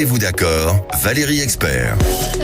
Et vous d'accord, Valérie Expert.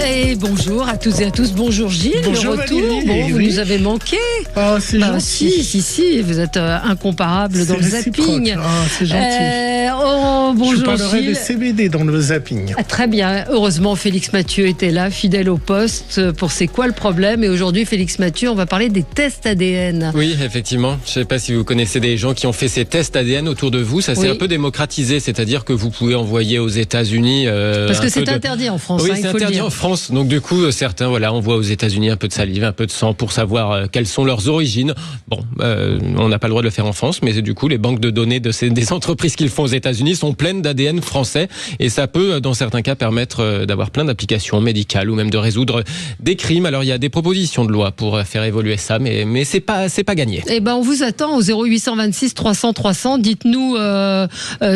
Et bonjour à toutes et à tous. Bonjour Gilles, bonjour le retour. Valérie, Bon, vous oui. nous avez manqué. Oh, c'est gentil. Si, vous êtes incomparable dans le zapping. C'est gentil. Bonjour Je parlerai Gilles. de CBD dans le zapping. Très bien. Heureusement, Félix Mathieu était là, fidèle au poste, pour C'est quoi le problème. Et aujourd'hui, Félix Mathieu, on va parler des tests ADN. Oui, effectivement. Je ne sais pas si vous connaissez des gens qui ont fait ces tests ADN autour de vous. Ça s'est Oui. un peu démocratisé, c'est-à-dire que vous pouvez envoyer aux États-Unis. Parce que c'est interdit en France. Oui, il c'est faut le interdit dire. en France. Donc du coup, certains envoient aux États-Unis un peu de salive, un peu de sang pour savoir quelles sont leurs origines. Bon, on n'a pas le droit de le faire en France, mais du coup, les banques de données des entreprises qui le font aux États-Unis sont pleines d'ADN français, et ça peut, dans certains cas, permettre d'avoir plein d'applications médicales ou même de résoudre des crimes. Alors il y a des propositions de loi pour faire évoluer ça, mais c'est pas gagné. Eh ben, on vous attend au 0826 300 300. Dites-nous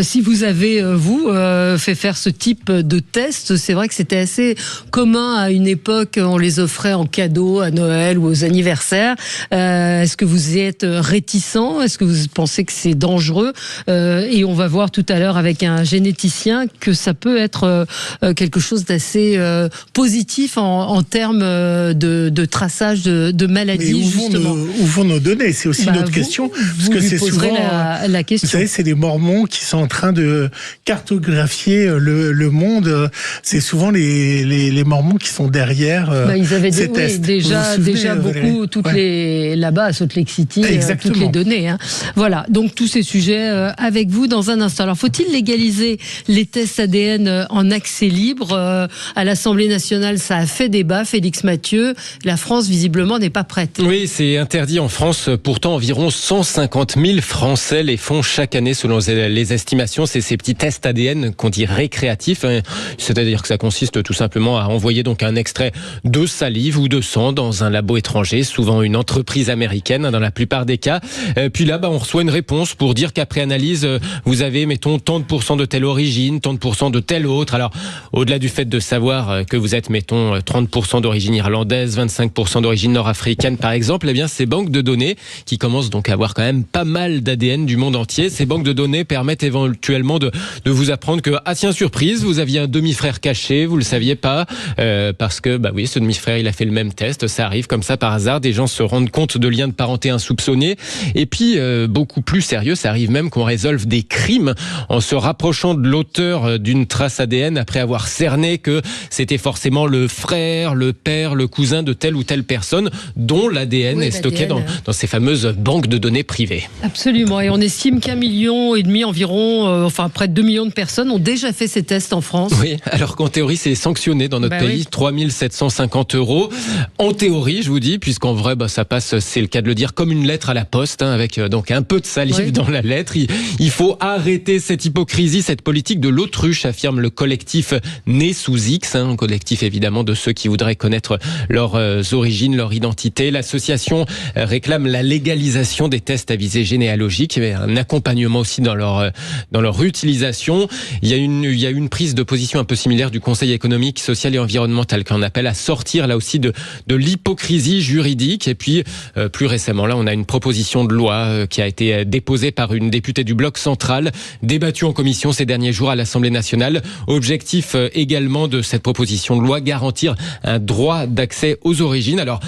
si vous avez fait faire ce type de test. C'est vrai que c'était assez commun à une époque. On les offrait en cadeau à Noël ou aux anniversaires. Est-ce que vous y êtes réticent? Est-ce que vous pensez que c'est dangereux? Et on va voir tout à l'heure avec un généticien que ça peut être quelque chose d'assez positif en termes de traçage de maladies. Mais où vont nos données? C'est aussi notre question. Parce que c'est souvent la question. Vous savez, c'est les Mormons qui sont en train de cartographier le monde. C'est souvent les Mormons qui sont derrière ils avaient ces tests. déjà beaucoup, là-bas à Salt Lake City, toutes les données. Hein. Voilà, donc tous ces sujets avec vous dans un instant. Alors, faut-il légaliser les tests ADN en accès libre? À l'Assemblée nationale, ça a fait débat. Félix Mathieu, la France, visiblement, n'est pas prête. Oui, c'est interdit en France. Pourtant, environ 150 000 Français les font chaque année, selon les estimations. C'est ces petits tests ADN qu'on dit récréatifs. C'est-à-dire que ça consiste tout simplement à envoyer donc un extrait de salive ou de sang dans un labo étranger, souvent une entreprise américaine dans la plupart des cas. Puis là, on reçoit une réponse pour dire qu'après analyse, vous avez, mettons, tant de pourcents de telle origine, tant de pourcents de telle autre. Alors, au-delà du fait de savoir que vous êtes, mettons, 30% d'origine irlandaise, 25% d'origine nord-africaine, par exemple, eh bien, ces banques de données, qui commencent donc à avoir quand même pas mal d'ADN du monde entier, ces banques de données permettent éventuellement de vous apprendre que, ah tiens, surprise, vous aviez un demi-frère caché, vous le saviez pas, parce que, oui, ce demi-frère, il a fait le même test, ça arrive comme ça par hasard, des gens se rendent compte de liens de parenté insoupçonnés, et puis, beaucoup plus sérieux, ça arrive même qu'on résolve des crimes en se rapprochant de l'auteur d'une trace ADN après avoir cerné que c'était forcément le frère, le père, le cousin de telle ou telle personne dont l'ADN est stocké dans ces fameuses banques de données privées. Absolument, et on estime qu'1,5 million environ, près de 2 millions de personnes ont déjà fait ces tests en France. Oui, alors qu'en théorie c'est sanctionné dans notre pays, 3 750 €. En théorie, je vous dis, puisqu'en vrai ça passe, c'est le cas de le dire, comme une lettre à la poste, avec donc un peu de salive dans la lettre. Il faut arrêter cette hypocrisie, cette politique de l'autruche, affirme le collectif Né sous X, un collectif évidemment de ceux qui voudraient connaître leurs origines, leur identité. L'association réclame la légalisation des tests à visée généalogique, et un accompagnement aussi dans leur utilisation. Il y a une prise de position un peu similaire du Conseil économique, social et environnemental qui en appelle à sortir là aussi de l'hypocrisie juridique. Et puis plus récemment, là, on a une proposition de loi qui a été déposée par une députée du Bloc central, débattue en commission ces derniers jours à l'Assemblée nationale. Objectif également de cette proposition de loi, garantir un droit d'accès aux origines. Alors,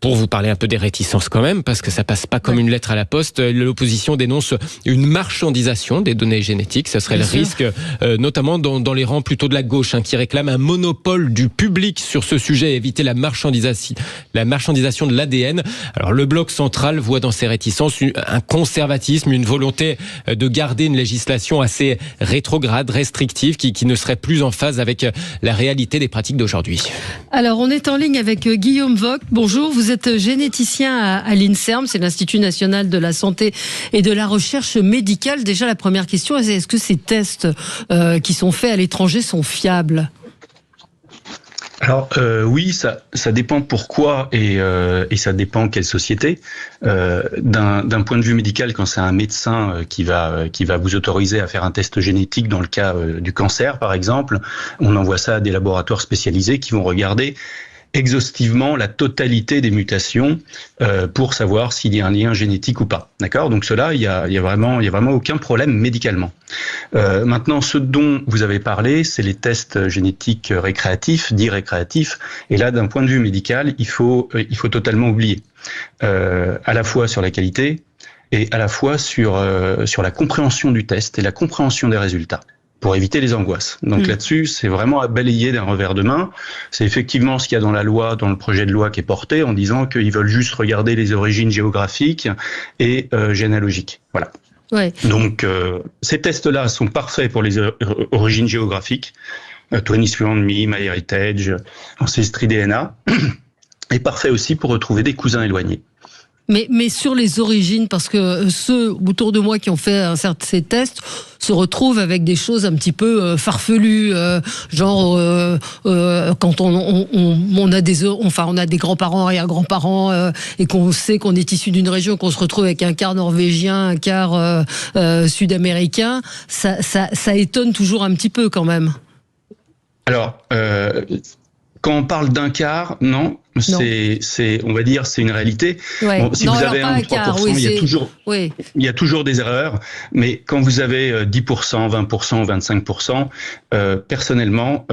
pour vous parler un peu des réticences quand même, parce que ça passe pas comme une lettre à la poste, l'opposition dénonce une marchandisation des données génétiques. Ce serait le risque, notamment dans les rangs plutôt de la gauche, qui réclame un monopole du public sur ce sujet et éviter la marchandisation de l'ADN. Alors le Bloc central voit dans ces réticences un conservatisme, une volonté de garder une législation assez rétrograde, restrictive, qui ne serait plus en phase avec la réalité des pratiques d'aujourd'hui. Alors on est en ligne avec Guillaume Vogt. Bonjour, vous êtes généticien à l'INSERM, c'est l'Institut national de la santé et de la recherche médicale. Déjà, la première question, est-ce que ces tests qui sont faits à l'étranger sont fiables ? Alors oui, ça dépend pourquoi et ça dépend quelle société. D'un point de vue médical, quand c'est un médecin qui va vous autoriser à faire un test génétique dans le cas du cancer, par exemple, on envoie ça à des laboratoires spécialisés qui vont regarder exhaustivement la totalité des mutations pour savoir s'il y a un lien génétique ou pas. D'accord ? Donc cela, il y a vraiment aucun problème médicalement. Maintenant, ce dont vous avez parlé, c'est les tests génétiques récréatifs, dits récréatifs. Et là, d'un point de vue médical, il faut totalement oublier à la fois sur la qualité et à la fois sur la compréhension du test et la compréhension des résultats, pour éviter les angoisses. Donc là-dessus, c'est vraiment à balayer d'un revers de main. C'est effectivement ce qu'il y a dans la loi, dans le projet de loi qui est porté, en disant qu'ils veulent juste regarder les origines géographiques et généalogiques. Voilà. Ouais. Donc ces tests-là sont parfaits pour les origines géographiques, 23andMe, MyHeritage, Ancestry DNA, et parfait aussi pour retrouver des cousins éloignés. Mais sur les origines, parce que ceux autour de moi qui ont fait ces tests se retrouvent avec des choses un petit peu farfelues, genre quand on a des grands-parents, arrière-grands-parents, et qu'on sait qu'on est issu d'une région, qu'on se retrouve avec un quart norvégien, un quart sud-américain, ça étonne toujours un petit peu quand même. Alors, quand on parle d'un quart, non. C'est, on va dire, c'est une réalité. Ouais. Bon, si vous avez 1 ou 3%, il y a toujours des erreurs. Mais quand vous avez 10%, 20% ou 25%, personnellement,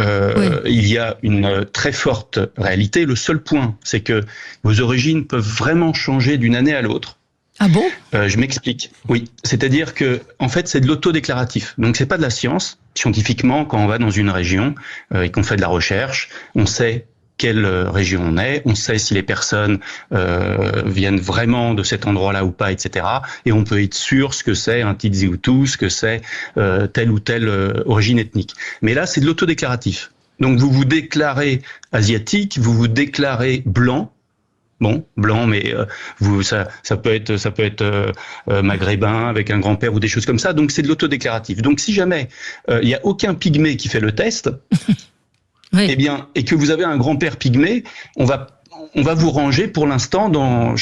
il y a une très forte réalité. Le seul point, c'est que vos origines peuvent vraiment changer d'une année à l'autre. Ah bon ? Je m'explique. Oui, c'est-à-dire que, en fait, c'est de l'autodéclaratif. Donc, c'est pas de la science. Scientifiquement, quand on va dans une région et qu'on fait de la recherche, on sait quelle région on est, on sait si les personnes viennent vraiment de cet endroit-là ou pas, etc. Et on peut être sûr ce que c'est un Tutsi Hutu, ce que c'est telle ou telle origine ethnique. Mais là, c'est de l'autodéclaratif. Donc, vous vous déclarez asiatique, vous vous déclarez blanc. Bon, blanc, mais ça peut être maghrébin avec un grand-père ou des choses comme ça. Donc c'est de l'autodéclaratif. Donc si jamais il y a aucun pygmée qui fait le test, oui. Eh bien, et que vous avez un grand-père pygmée, on va vous ranger pour l'instant dans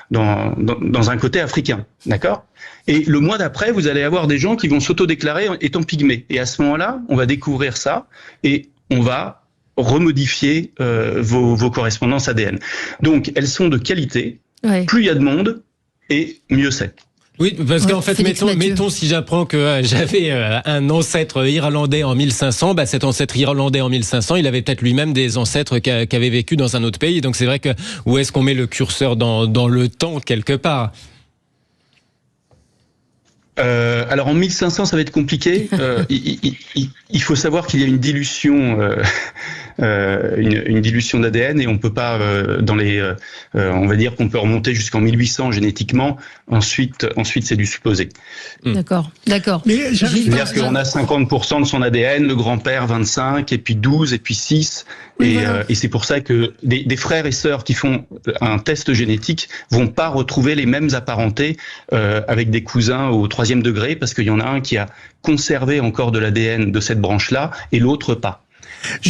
un côté africain, d'accord ? Et le mois d'après, vous allez avoir des gens qui vont s'autodéclarer étant pygmées. Et à ce moment-là, on va découvrir ça et on va remodifier vos correspondances ADN. Donc, elles sont de qualité. Ouais. Plus il y a de monde, et mieux c'est. Oui, parce qu'en fait, mettons si j'apprends que j'avais un ancêtre irlandais en 1500, bah cet ancêtre irlandais en 1500, il avait peut-être lui-même des ancêtres qui avaient vécu dans un autre pays. Donc c'est vrai que où est-ce qu'on met le curseur dans le temps quelque part ? Alors en 1500, ça va être compliqué. Il faut savoir qu'il y a une dilution, une dilution d'ADN et on peut pas on va dire qu'on peut remonter jusqu'en 1800 génétiquement. Ensuite, c'est du supposé. D'accord. Mais c'est-à-dire qu'on a 50% de son ADN, le grand-père 25, et puis 12, et puis 6. Oui, et c'est pour ça que des frères et sœurs qui font un test génétique vont pas retrouver les mêmes apparentés avec des cousins au 3e degré, parce qu'il y en a un qui a conservé encore de l'ADN de cette branche-là et l'autre pas.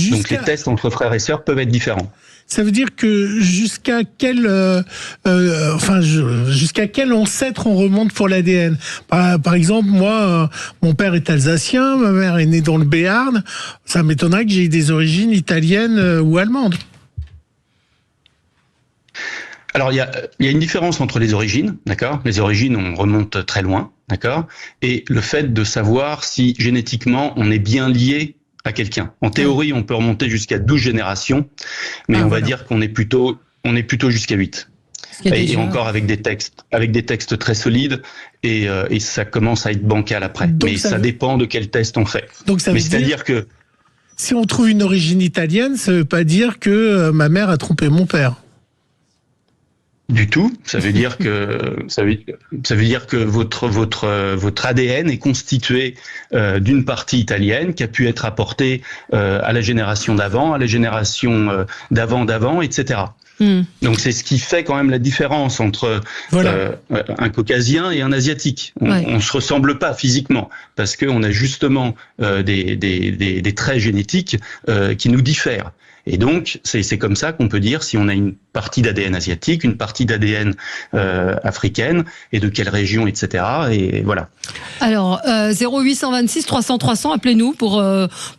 Donc les tests entre frères et sœurs peuvent être différents. Ça veut dire que jusqu'à quel ancêtre on remonte pour l'ADN ? Par exemple, moi, mon père est alsacien, ma mère est née dans le Béarn. Ça m'étonnerait que j'ai des origines italiennes ou allemandes. Alors, il y a une différence entre les origines, d'accord ? Les origines, on remonte très loin, d'accord ? Et le fait de savoir si génétiquement on est bien lié à quelqu'un. En théorie, on peut remonter jusqu'à 12 générations, mais on va dire qu'on est plutôt jusqu'à 8. Et encore avec des textes très solides, et ça commence à être bancal après. Donc mais ça dépend de quel test on fait. Donc ça veut c'est-à-dire que si on trouve une origine italienne, ça veut pas dire que ma mère a trompé mon père. Du tout. Ça veut dire que votre ADN est constitué d'une partie italienne qui a pu être apportée à la génération d'avant, à la génération d'avant, etc. Donc c'est ce qui fait quand même la différence entre un caucasien et un asiatique. On se ressemble pas physiquement parce qu'on a justement des traits génétiques qui nous diffèrent. Et donc c'est comme ça qu'on peut dire si on a une partie d'ADN asiatique, une partie d'ADN africaine, et de quelle région, etc. Et voilà. Alors, 0826 300 300, appelez-nous pour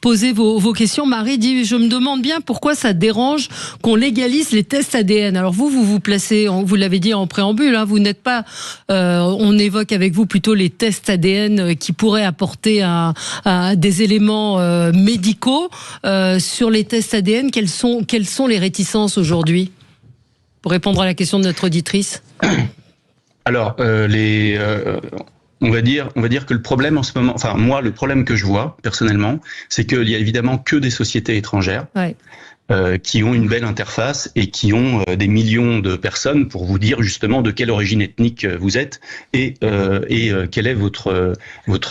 poser vos questions. Marie dit, je me demande bien pourquoi ça dérange qu'on légalise les tests ADN. Alors vous placez, vous l'avez dit en préambule, hein, vous n'êtes pas, on évoque avec vous plutôt les tests ADN qui pourraient apporter des éléments médicaux. Sur les tests ADN, quelles sont les réticences aujourd'hui? Pour répondre à la question de notre auditrice. Alors, on va dire que le problème en ce moment, enfin moi, le problème que je vois personnellement, c'est qu'il y a évidemment que des sociétés étrangères qui ont une belle interface et qui ont des millions de personnes pour vous dire justement de quelle origine ethnique vous êtes et quel est votre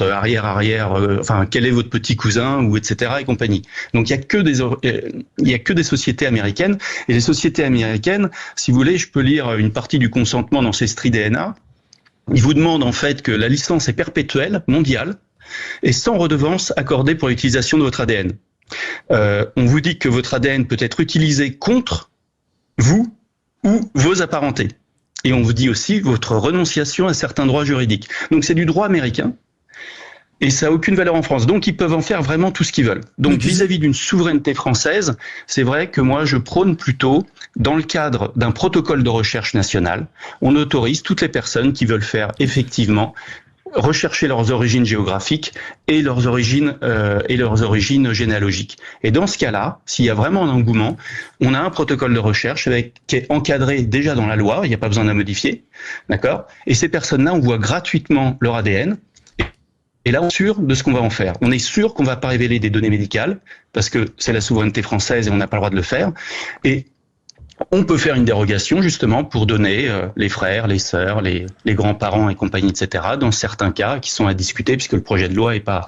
arrière, enfin quel est votre petit cousin ou etc. et compagnie. Donc il y a que des sociétés américaines, et les sociétés américaines, si vous voulez, je peux lire une partie du consentement d'Ancestry DNA. Il vous demande en fait que la licence est perpétuelle, mondiale, et sans redevance accordée pour l'utilisation de votre ADN. On vous dit que votre ADN peut être utilisé contre vous ou vos apparentés. Et on vous dit aussi votre renonciation à certains droits juridiques. Donc c'est du droit américain, et ça n'a aucune valeur en France. Donc ils peuvent en faire vraiment tout ce qu'ils veulent. Donc vis-à-vis d'une souveraineté française, c'est vrai que moi je prône plutôt, dans le cadre d'un protocole de recherche national, on autorise toutes les personnes qui veulent faire effectivement rechercher leurs origines géographiques et leurs origines généalogiques. Et dans ce cas-là, s'il y a vraiment un engouement, on a un protocole de recherche qui est encadré déjà dans la loi, il n'y a pas besoin de la modifier, d'accord? Et ces personnes-là, on voit gratuitement leur ADN. Et là, on est sûr de ce qu'on va en faire. On est sûr qu'on ne va pas révéler des données médicales, parce que c'est la souveraineté française et on n'a pas le droit de le faire. Et on peut faire une dérogation justement pour donner les frères, les sœurs, les grands-parents et compagnie, etc. dans certains cas qui sont à discuter, puisque le projet de loi est pas...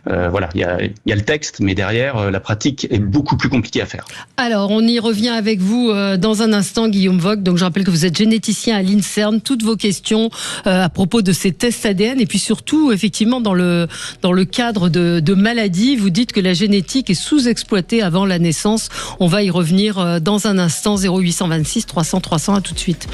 voilà, il y a le texte, mais derrière, la pratique est beaucoup plus compliquée à faire. Alors, on y revient avec vous dans un instant, Guillaume Vogt. Donc, je rappelle que vous êtes généticien à l'INSERM. Toutes vos questions à propos de ces tests ADN, et puis surtout, effectivement, dans le cadre de maladies, vous dites que la génétique est sous-exploitée avant la naissance. On va y revenir dans un instant. 0826 300 300, à tout de suite.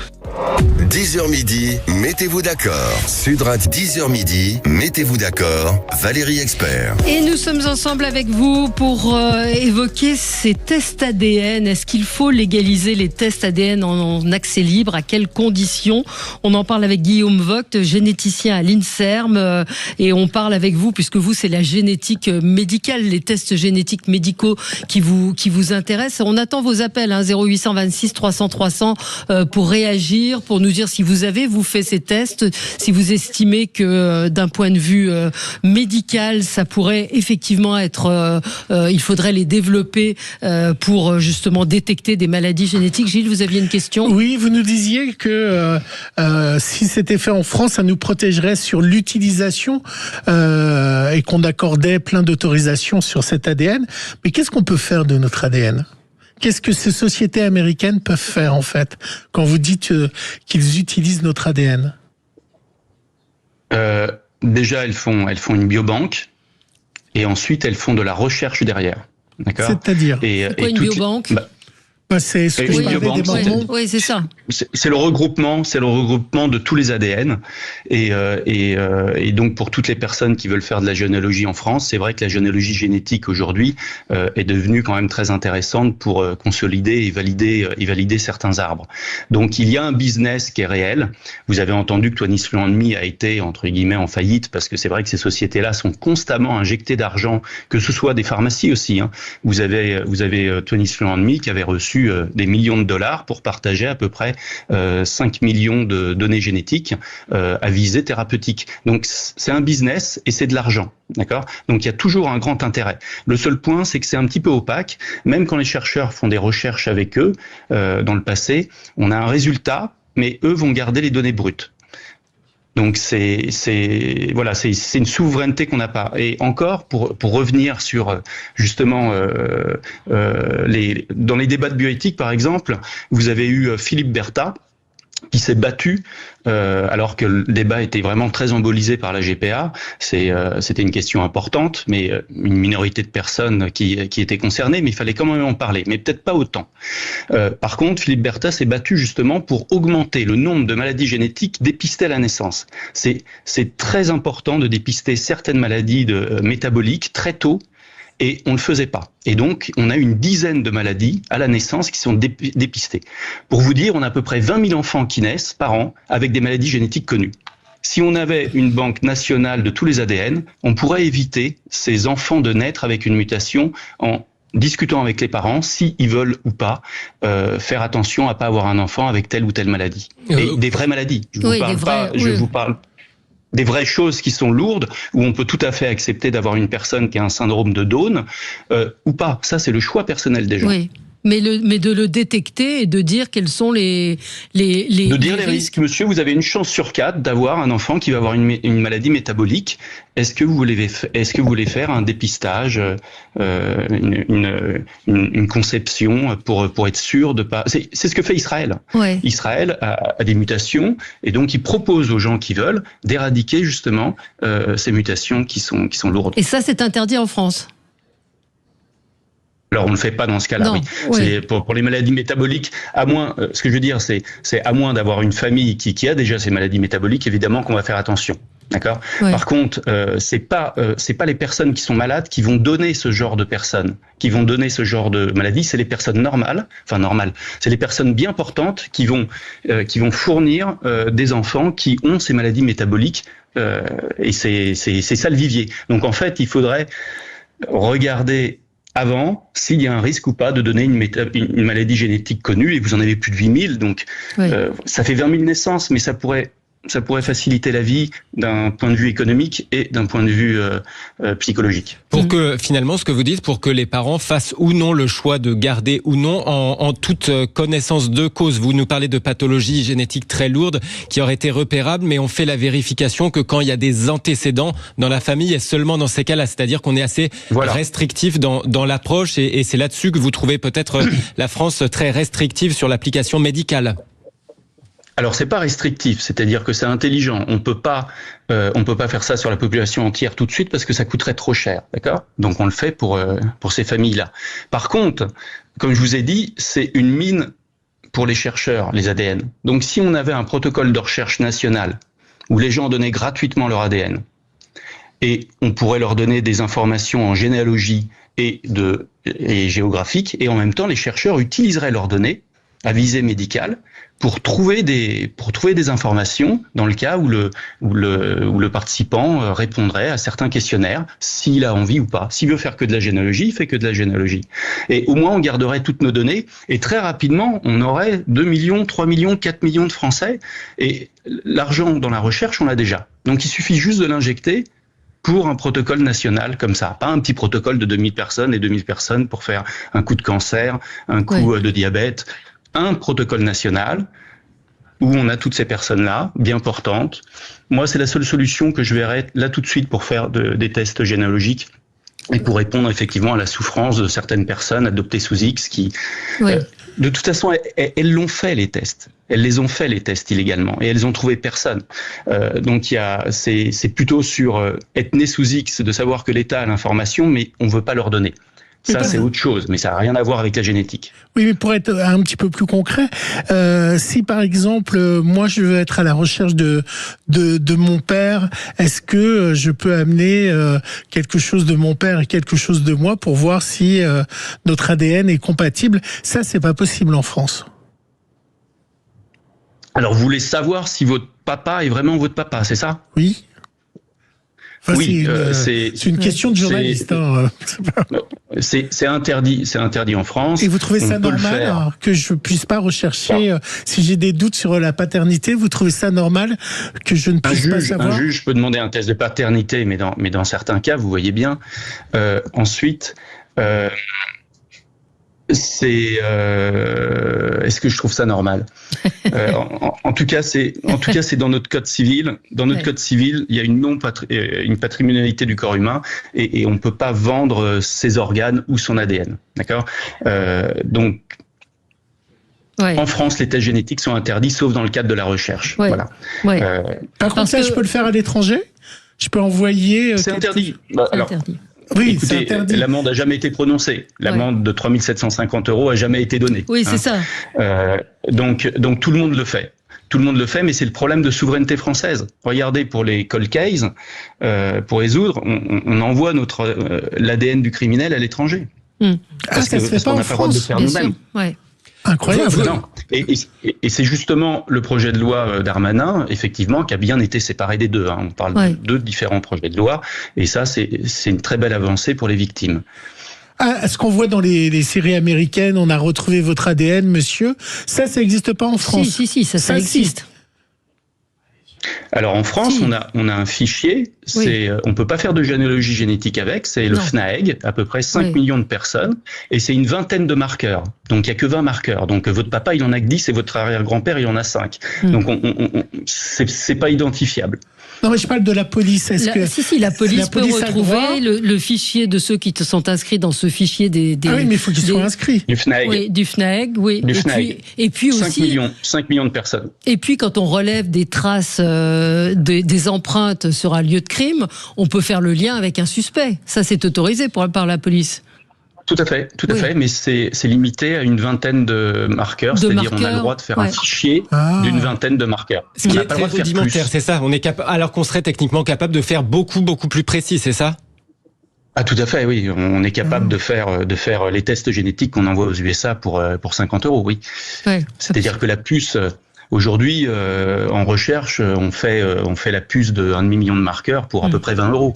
10h midi, mettez-vous d'accord. Sud Radio, 10h midi, mettez-vous d'accord. Valérie Expert. Et nous sommes ensemble avec vous pour évoquer ces tests ADN. Est-ce qu'il faut légaliser les tests ADN en accès libre? À quelles conditions? On en parle avec Guillaume Vogt, généticien à l'INSERM. Et on parle avec vous, puisque vous, c'est la génétique médicale, les tests génétiques médicaux qui vous intéressent. On attend vos appels, 0826 300 300, pour réagir, pour nous dire si vous avez fait ces tests, si vous estimez que d'un point de vue médical, ça pourrait effectivement être, il faudrait les développer pour justement détecter des maladies génétiques. Gilles, vous aviez une question? Oui, vous nous disiez que si c'était fait en France, ça nous protégerait sur l'utilisation et qu'on accordait plein d'autorisations sur cet ADN. Mais qu'est-ce qu'on peut faire de notre ADN ? Qu'est-ce que ces sociétés américaines peuvent faire, en fait, quand vous dites qu'ils utilisent notre ADN? Déjà, elles font une biobanque, et ensuite, elles font de la recherche derrière. D'accord? C'est-à-dire? C'est quoi une biobanque? C'est ce que je parlais des mormons. Oui, c'est ça. C'est le regroupement de tous les ADN, et donc pour toutes les personnes qui veulent faire de la généalogie en France, c'est vrai que la généalogie génétique aujourd'hui est devenue quand même très intéressante pour consolider et valider certains arbres. Donc il y a un business qui est réel. Vous avez entendu que 23andMe a été entre guillemets en faillite, parce que c'est vrai que ces sociétés-là sont constamment injectées d'argent, que ce soit des pharmacies aussi. Vous avez 23andMe qui avait reçu des millions de dollars pour partager à peu près 5 millions de données génétiques à visée thérapeutique. Donc c'est un business et c'est de l'argent, d'accord? Donc il y a toujours un grand intérêt. Le seul point, c'est que c'est un petit peu opaque. Même quand les chercheurs font des recherches avec eux dans le passé, on a un résultat, mais eux vont garder les données brutes. Donc c'est une souveraineté qu'on n'a pas. Et encore, pour revenir sur justement dans les débats de bioéthique, par exemple, vous avez eu Philippe Berta, qui s'est battu, alors que le débat était vraiment très embolisé par la GPA. C'était une question importante, mais une minorité de personnes qui étaient concernées, mais il fallait quand même en parler, mais peut-être pas autant. Par contre, Philippe Berta s'est battu justement pour augmenter le nombre de maladies génétiques dépistées à la naissance. C'est très important de dépister certaines maladies métaboliques très tôt, et on ne le faisait pas. Et donc, on a une dizaine de maladies à la naissance qui sont dépistées. Pour vous dire, on a à peu près 20 000 enfants qui naissent par an avec des maladies génétiques connues. Si on avait une banque nationale de tous les ADN, on pourrait éviter ces enfants de naître avec une mutation en discutant avec les parents si ils veulent ou pas faire attention à pas avoir un enfant avec telle ou telle maladie. Et des vraies maladies. Je vous parle des vraies choses qui sont lourdes, où on peut tout à fait accepter d'avoir une personne qui a un syndrome de Down, ou pas. Ça, c'est le choix personnel des gens. Oui. Mais de le détecter et de dire quels sont les risques. Monsieur, vous avez une chance sur 4 d'avoir un enfant qui va avoir une maladie métabolique. Est-ce que vous voulez faire un dépistage, une conception pour être sûr de pas. C'est ce que fait Israël. Ouais. Israël a des mutations et donc il propose aux gens qui veulent d'éradiquer justement ces mutations qui sont lourdes. Et ça, c'est interdit en France. Alors on ne le fait pas dans ce cas-là. Oui. C'est pour les maladies métaboliques, à moins, ce que je veux dire, c'est à moins d'avoir une famille qui a déjà ces maladies métaboliques, évidemment qu'on va faire attention. D'accord. Ouais. Par contre, c'est pas les personnes qui sont malades qui vont donner ce genre de personnes, qui vont donner ce genre de maladie. C'est les personnes normales. C'est les personnes bien portantes qui vont fournir des enfants qui ont ces maladies métaboliques. Et c'est ça le vivier. Donc en fait, il faudrait regarder avant s'il y a un risque ou pas de donner une maladie génétique connue, et vous en avez plus de 8 000, donc ça fait 20 000 naissances, mais ça pourrait faciliter la vie d'un point de vue économique et d'un point de vue psychologique. Pour que finalement, ce que vous dites, pour que les parents fassent ou non le choix de garder ou non en toute connaissance de cause. Vous nous parlez de pathologies génétiques très lourdes qui auraient été repérables, mais on fait la vérification que quand il y a des antécédents dans la famille, et seulement dans ces cas-là. C'est-à-dire qu'on est assez restrictif dans l'approche, et c'est là-dessus que vous trouvez peut-être la France très restrictive sur l'application médicale. Alors c'est pas restrictif, c'est-à-dire que c'est intelligent. On peut pas faire ça sur la population entière tout de suite parce que ça coûterait trop cher, d'accord ? Donc on le fait pour ces familles-là. Par contre, comme je vous ai dit, c'est une mine pour les chercheurs, les ADN. Donc si on avait un protocole de recherche national où les gens donnaient gratuitement leur ADN et on pourrait leur donner des informations en généalogie et géographique, et en même temps les chercheurs utiliseraient leurs données à visée médicale pour trouver des informations dans le cas où le participant répondrait à certains questionnaires, s'il a envie ou pas. S'il veut faire que de la généalogie, il fait que de la généalogie. Et au moins, on garderait toutes nos données, et très rapidement, on aurait 2 millions, 3 millions, 4 millions de Français, et l'argent dans la recherche, on l'a déjà. Donc il suffit juste de l'injecter pour un protocole national comme ça. Pas un petit protocole de 2000 personnes et 2000 personnes pour faire un coup de cancer, un coup de diabète. Un protocole national où on a toutes ces personnes-là, bien portantes. Moi, c'est la seule solution que je verrais là tout de suite pour faire des tests généalogiques et pour répondre effectivement à la souffrance de certaines personnes adoptées sous X qui... de toute façon, elles l'ont fait, les tests. Elles les ont fait, les tests, illégalement, et elles ont trouvé personne. Donc c'est plutôt sur être né sous X, de savoir que l'État a l'information, mais on veut pas leur donner. Ça, c'est autre chose, mais ça n'a rien à voir avec la génétique. Oui, mais pour être un petit peu plus concret, si par exemple, moi je veux être à la recherche de mon père, est-ce que je peux amener quelque chose de mon père et quelque chose de moi pour voir si notre ADN est compatible? Ça, c'est pas possible en France. Alors, vous voulez savoir si votre papa est vraiment votre papa, c'est ça? Oui. Enfin, oui, c'est une question de journaliste. C'est interdit en France. Et vous trouvez ça normal que je puisse pas rechercher si j'ai des doutes sur la paternité? Vous trouvez ça normal que je ne puisse pas savoir? Un juge peut demander un test de paternité, mais dans certains cas, vous voyez bien. Ensuite. Est-ce que je trouve ça normal? En tout cas, c'est dans notre code civil. Dans notre code civil, il y a une patrimonialité du corps humain, et on ne peut pas vendre ses organes ou son ADN. D'accord? Donc, Ouais. En France, les tests génétiques sont interdits, sauf dans le cadre de la recherche. Ouais. Voilà. Ouais. Par contre, ça, je peux le faire à l'étranger? Je peux envoyer... C'est interdit. Interdit. Oui, écoutez, c'est interdit. l'amende n'a jamais été prononcée. L'amende de 3 750 € a jamais été donnée. Oui, c'est ça. Donc tout le monde le fait. Tout le monde le fait, mais c'est le problème de souveraineté française. Regardez, pour les cold cases, pour résoudre, on envoie l'ADN du criminel à l'étranger. Parce ça se fait pas qu'on en n'a pas le droit de le France, faire bien nous-mêmes. sûr. Ouais. Incroyable. Non. Et c'est justement le projet de loi Darmanin, effectivement, qui a bien été séparé des deux. On parle de deux différents projets de loi, et ça, c'est une très belle avancée pour les victimes. Ce qu'on voit dans les séries américaines, on a retrouvé votre ADN, monsieur. Ça n'existe pas en France. Si, ça existe. Alors en France, on a un fichier, on peut pas faire de généalogie génétique avec, c'est le FNAEG, à peu près 5 millions de personnes, et c'est une vingtaine de marqueurs. Donc il y a que 20 marqueurs. Donc votre papa, il en a que 10 et votre arrière-grand-père, il en a 5. Donc c'est pas identifiable. Non, mais je parle de la police. La police peut retrouver le fichier de ceux qui sont inscrits dans ce fichier des Ah oui, mais il faut qu'ils soient inscrits. Du FNAEG. Oui, du FNAEG, oui. Et puis aussi 5 millions de personnes. Et puis quand on relève des traces des empreintes sur un lieu de crime, on peut faire le lien avec un suspect. Ça, c'est autorisé par la police. Tout à fait, mais c'est limité à une vingtaine de marqueurs, c'est-à-dire on a le droit de faire un fichier d'une vingtaine de marqueurs. Ce qui est très rudimentaire, c'est ça. Alors qu'on serait techniquement capable de faire beaucoup plus précis, c'est ça? Ah, tout à fait, oui. On est capable de faire les tests génétiques qu'on envoie aux USA pour 50 €, oui. Ouais, c'est-à-dire que la puce, aujourd'hui, en recherche, on fait la puce de 1,5 million de marqueurs pour à peu près 20 €.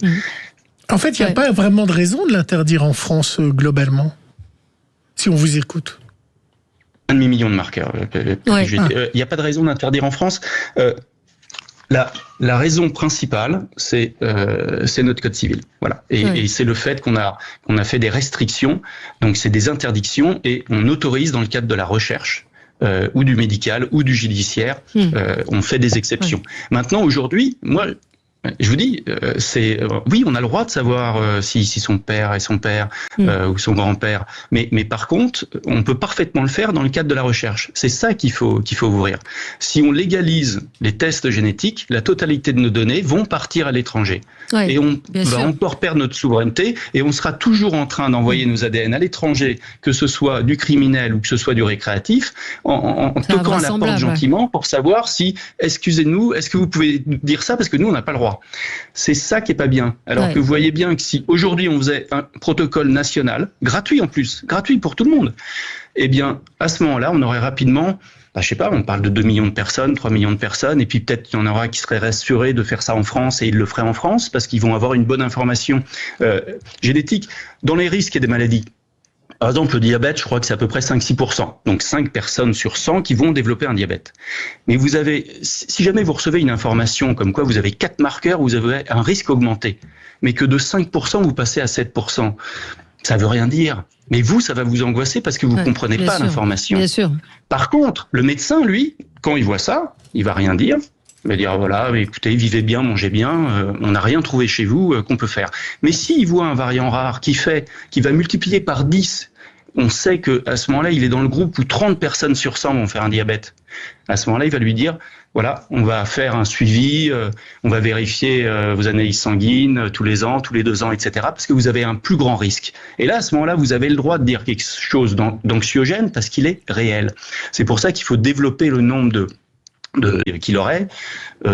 En fait, il n'y a pas vraiment de raison de l'interdire en France, globalement, si on vous écoute. 1,5 million de marqueurs. Il n'y a pas de raison d'interdire en France. La raison principale, c'est notre code civil. Voilà. Et c'est le fait qu'on a fait des restrictions, donc c'est des interdictions, et on autorise dans le cadre de la recherche, ou du médical, ou du judiciaire, on fait des exceptions. Maintenant, aujourd'hui, moi, je vous dis, oui, on a le droit de savoir si son père est son père ou son grand-père, mais par contre, on peut parfaitement le faire dans le cadre de la recherche. C'est ça qu'il faut ouvrir. Si on légalise les tests génétiques, la totalité de nos données vont partir à l'étranger. Et on va encore perdre notre souveraineté, et on sera toujours en train d'envoyer nos ADN à l'étranger, que ce soit du criminel ou que ce soit du récréatif, en toquant à la porte gentiment pour savoir si, excusez-nous, est-ce que vous pouvez dire ça, parce que nous, on n'a pas le droit. C'est ça qui est pas bien. Alors que vous voyez bien que si aujourd'hui on faisait un protocole national, gratuit en plus, gratuit pour tout le monde, eh bien, à ce moment-là, on aurait rapidement, je sais pas, on parle de 2 millions de personnes, 3 millions de personnes, et puis peut-être qu'il y en aura qui seraient rassurés de faire ça en France, et ils le feraient en France, parce qu'ils vont avoir une bonne information génétique. Dans les risques et des maladies, par exemple, le diabète, je crois que c'est à peu près 5-6%. Donc 5 personnes sur 100 qui vont développer un diabète. Mais vous avez, si jamais vous recevez une information comme quoi vous avez 4 marqueurs, vous avez un risque augmenté, mais que de 5%, vous passez à 7%. Ça veut rien dire. Mais vous, ça va vous angoisser parce que vous comprenez pas l'information. Bien sûr. Par contre, le médecin, lui, quand il voit ça, il va rien dire. Il va dire, voilà, écoutez, vivez bien, mangez bien, on n'a rien trouvé chez vous qu'on peut faire. Mais s'il voit un variant rare qui va multiplier par 10, on sait que à ce moment-là, il est dans le groupe où 30 personnes sur 100 vont faire un diabète. À ce moment-là, il va lui dire, voilà, on va faire un suivi, on va vérifier vos analyses sanguines tous les ans, tous les 2 ans, etc., parce que vous avez un plus grand risque. Et là, à ce moment-là, vous avez le droit de dire quelque chose d'anxiogène parce qu'il est réel. C'est pour ça qu'il faut développer le nombre qu'il aurait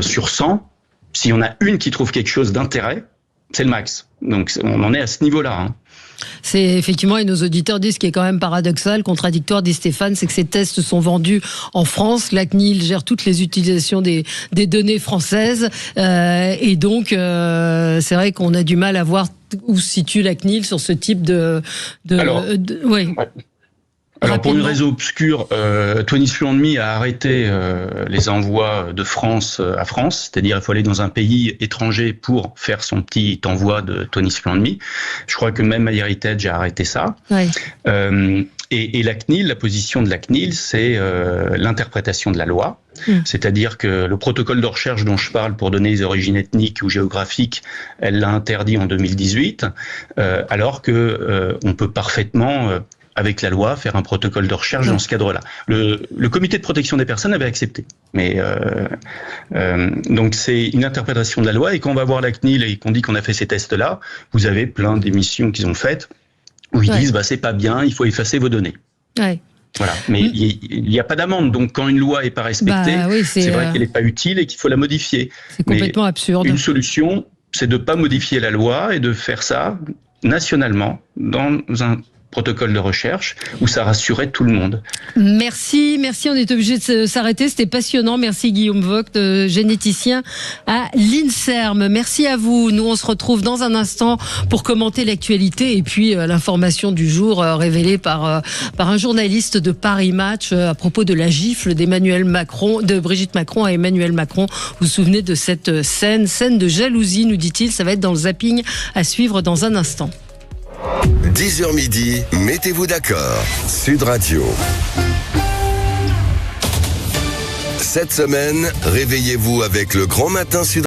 sur 100. Si on a une qui trouve quelque chose d'intérêt, c'est le max. Donc on en est à ce niveau-là. C'est effectivement, et nos auditeurs disent ce qui est quand même paradoxal, contradictoire, dit Stéphane, c'est que ces tests sont vendus en France. La CNIL gère toutes les utilisations des données françaises, et donc c'est vrai qu'on a du mal à voir où se situe la CNIL sur ce type de. Alors pour une raison obscure, 23andMe a arrêté les envois de France à France, c'est-à-dire il faut aller dans un pays étranger pour faire son petit envoi de 23andMe. Je crois que même MyHeritage a arrêté ça. Et la CNIL, la position de la CNIL, c'est l'interprétation de la loi. C'est-à-dire que le protocole de recherche dont je parle pour donner les origines ethniques ou géographiques, elle l'a interdit en 2018, alors que on peut parfaitement avec la loi, faire un protocole de recherche dans ce cadre-là. Le comité de protection des personnes avait accepté. Mais donc c'est une interprétation de la loi, et quand on va voir la CNIL et qu'on dit qu'on a fait ces tests-là, vous avez plein d'émissions qu'ils ont faites où ils disent c'est pas bien, il faut effacer vos données. Ouais. Voilà, mais il n'y a pas d'amende, donc quand une loi n'est pas respectée, c'est vrai qu'elle n'est pas utile et qu'il faut la modifier. C'est complètement absurde. Une solution, c'est de ne pas modifier la loi et de faire ça nationalement dans un protocole de recherche où ça rassurait tout le monde. Merci, on est obligé de s'arrêter, c'était passionnant. Merci Guillaume Vogt, généticien à l'INSERM. Merci à vous. Nous on se retrouve dans un instant pour commenter l'actualité et puis l'information du jour révélée par un journaliste de Paris Match à propos de la gifle de Brigitte Macron à Emmanuel Macron. Vous vous souvenez de cette scène de jalousie, nous dit-il. Ça va être dans le zapping à suivre dans un instant. 10h midi, mettez-vous d'accord. Sud Radio. Cette semaine, réveillez-vous avec le grand matin Sud